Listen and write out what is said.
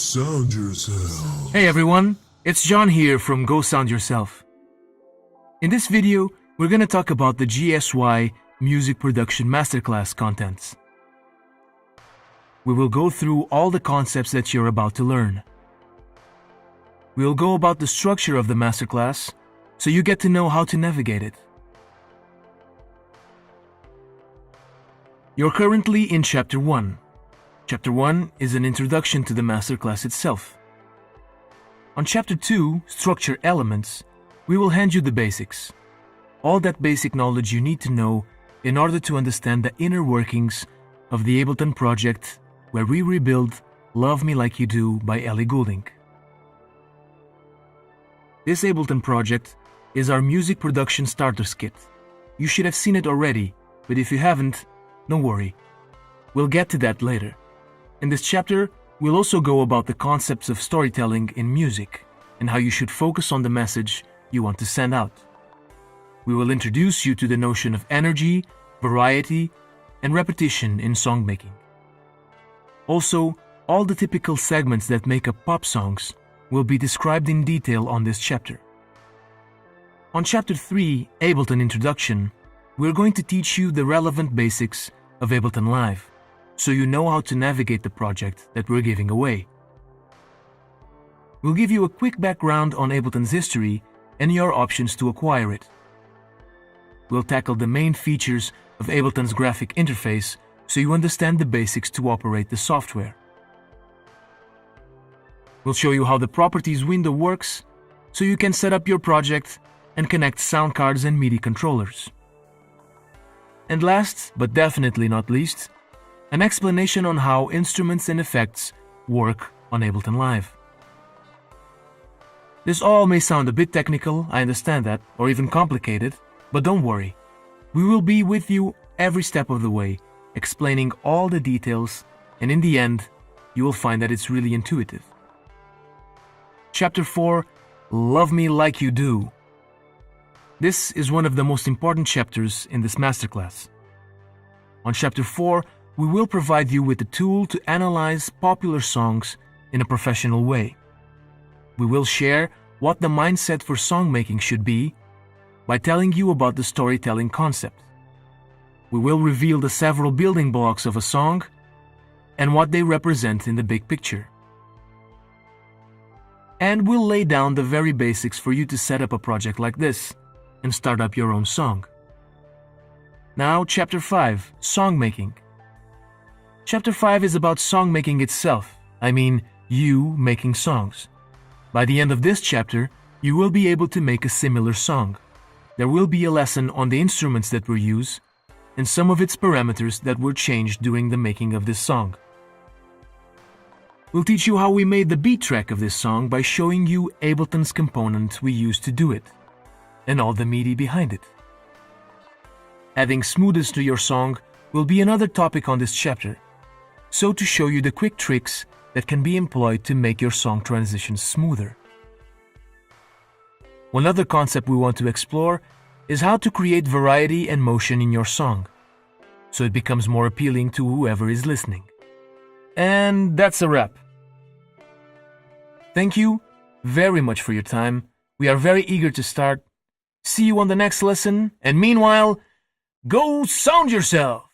Sound yourself. Hey everyone, it's John here from Go Sound Yourself. In this video, we're going to talk about the GSY Music Production Masterclass contents. We will go through all the concepts that you're about to learn. We'll go about the structure of the masterclass so you get to know how to navigate it. You're currently in Chapter 1. Chapter 1 is an introduction to the masterclass itself. On Chapter 2, Structure Elements, we will hand you the basics. All that basic knowledge you need to know in order to understand the inner workings of the Ableton project where we rebuild Love Me Like You Do by Ellie Goulding. This Ableton project is our music production starter kit. You should have seen it already, but if you haven't, don't worry. We'll get to that later. In this chapter, we'll also go about the concepts of storytelling in music and how you should focus on the message you want to send out. We will introduce you to the notion of energy, variety, and repetition in songmaking. Also, all the typical segments that make up pop songs will be described in detail on this chapter. On Chapter 3, Ableton Introduction, we're going to teach you the relevant basics of Ableton Live, so you know how to navigate the project that we're giving away. We'll give you a quick background on Ableton's history and your options to acquire it. We'll tackle the main features of Ableton's graphic interface so you understand the basics to operate the software. We'll show you how the Properties window works so you can set up your project and connect sound cards and MIDI controllers. And last, but definitely not least, an explanation on how instruments and effects work on Ableton Live. This all may sound a bit technical, I understand that, or even complicated, but don't worry. We will be with you every step of the way, explaining all the details, and in the end, you will find that it's really intuitive. Chapter 4, Love Me Like You Do. This is one of the most important chapters in this masterclass. On Chapter 4, we will provide you with the tool to analyze popular songs in a professional way. We will share what the mindset for songmaking should be by telling you about the storytelling concept. We will reveal the several building blocks of a song and what they represent in the big picture. And we'll lay down the very basics for you to set up a project like this and start up your own song. Now, Chapter 5, Songmaking. Chapter 5 is about songmaking itself, I mean, you making songs. By the end of this chapter, you will be able to make a similar song. There will be a lesson on the instruments that were used and some of its parameters that were changed during the making of this song. We'll teach you how we made the beat track of this song by showing you Ableton's component we used to do it, and all the MIDI behind it. Adding smoothness to your song will be another topic on this chapter, so to show you the quick tricks that can be employed to make your song transitions smoother. One other concept we want to explore is how to create variety and motion in your song, so it becomes more appealing to whoever is listening. And that's a wrap. Thank you very much for your time. We are very eager to start. See you on the next lesson, and meanwhile, go sound yourself!